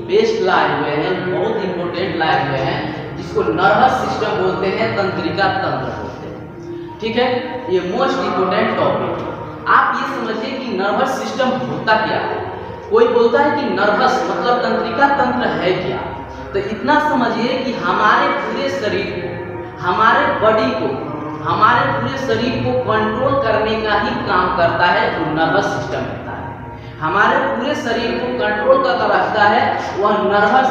Best लाए हुए हैं, बहुत इंपॉर्टेंट लाए हुए हैं, जिसको नर्वस सिस्टम बोलते हैं, तंत्रिका तंत्र बोलते हैं। ठीक है, ये मोस्ट इंपॉर्टेंट टॉपिक है। आप ये समझिए कि नर्वस सिस्टम होता क्या है। कोई बोलता है कि नर्वस मतलब तंत्रिका तंत्र है क्या, तो इतना समझिए कि हमारे पूरे शरीर को, हमारे बॉडी को, हमारे पूरे शरीर को कंट्रोल करने का ही काम करता है जो नर्वस सिस्टम होता है। हमारे पूरे शरीर को कंट्रोल करके रखता है वह नर्वस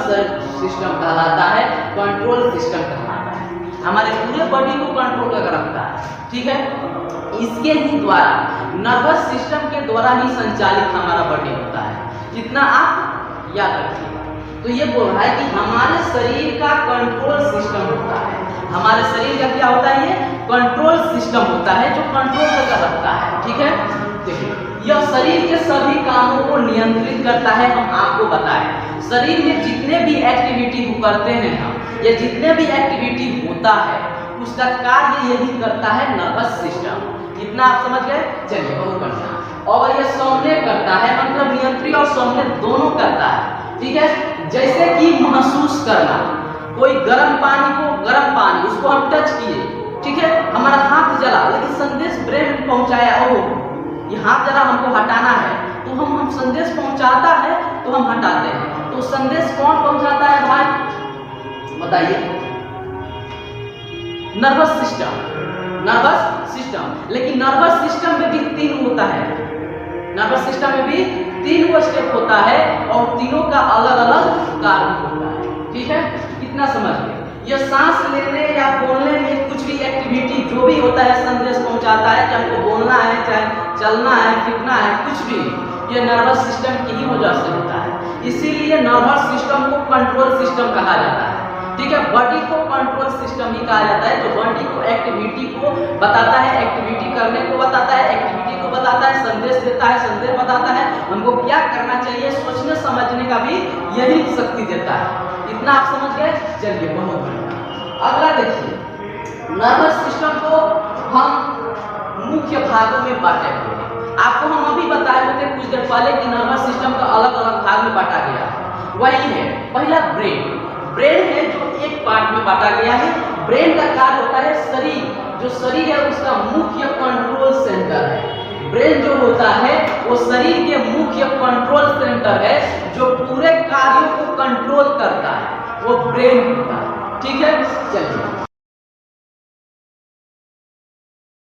सिस्टम कहलाता है, कंट्रोल सिस्टम कहलाता है। हमारे पूरे बॉडी को कंट्रोल करके रखता है। ठीक है, इसके ही द्वारा, नर्वस सिस्टम के द्वारा ही संचालित हमारा बॉडी होता है। जितना आप याद रखिएगा, तो ये बोल रहा है कि हमारे शरीर का कंट्रोल सिस्टम होता है। हमारे शरीर का क्या होता है? ये कंट्रोल सिस्टम होता है जो कंट्रोल करके रखता है। ठीक है, देखिए यह शरीर के सभी कामों को नियंत्रित करता है। हम आपको बताएं, शरीर में जितने भी एक्टिविटी करते हैं हम, या जितने भी एक्टिविटी होता है, उसका कार्य यही करता है नर्वस सिस्टम। इतना आप समझ गए? चलिए, बहुत बढ़िया। और यह सौम्य करता है, मतलब नियंत्रित और सौम्य दोनों करता है। ठीक है, जैसे कि महसूस करना, कोई गर्म पानी को, गर्म पानी उसको हम टच किए, ठीक है, हमारा हाथ जला, लेकिन संदेश ब्रेन में पहुंचाया, ओह ये हाथ जला, हमको हटाना है, तो हम संदेश पहुंचाता है तो हम हटाते हैं। तो संदेश कौन पहुंचाता है भाई, बताइए? Nervous system, nervous system. लेकिन नर्वस सिस्टम में भी 3 होता है, नर्वस सिस्टम में भी 3 स्टेप होता है और तीनों का अलग अलग कार्य होता है। ठीक है, कितना समझ गए? यह सांस लेने या बोलने में कुछ भी एक्टिविटी जो भी होता है संदेश पहुंचाता है कि हमको बोलना है, चाहे चलना है, फिरना है, कुछ भी, यह नर्वस सिस्टम की ही वजह से होता है। इसीलिए नर्वस सिस्टम को कंट्रोल सिस्टम कहा जाता है। ठीक है, बॉडी को कंट्रोल सिस्टम ही कहा जाता है, जो बॉडी को एक्टिविटी को बताता है, एक्टिविटी करने को बताता है, एक्टिविटी को बताता है, संदेश देता है, संदेश बताता है, हमको क्या करना चाहिए, सोचने समझने का भी यही शक्ति देता है। इतना आप समझ गए? चलिए, बहुत बढ़िया। अगला देखिए, नर्वस सिस्टम को हम मुख्य भागों में बांटे हुए हैं। आपको हम अभी बताए हुए थे कुछ देर पहले कि नर्वस सिस्टम का अलग अलग भाग में बांटा गया है। वही है, पहला ब्रेन। ब्रेन है जो एक पार्ट में बांटा गया है। ब्रेन का कार्य होता है शरीर, जो शरीर है उसका मुख्य कंट्रोल सेंटर है। ब्रेन जो होता है वो शरीर के मुख्य कंट्रोल सेंटर है, जो पूरे कार्यों को कंट्रोल करता है, वो ब्रेन होता है। ठीक है, चलिए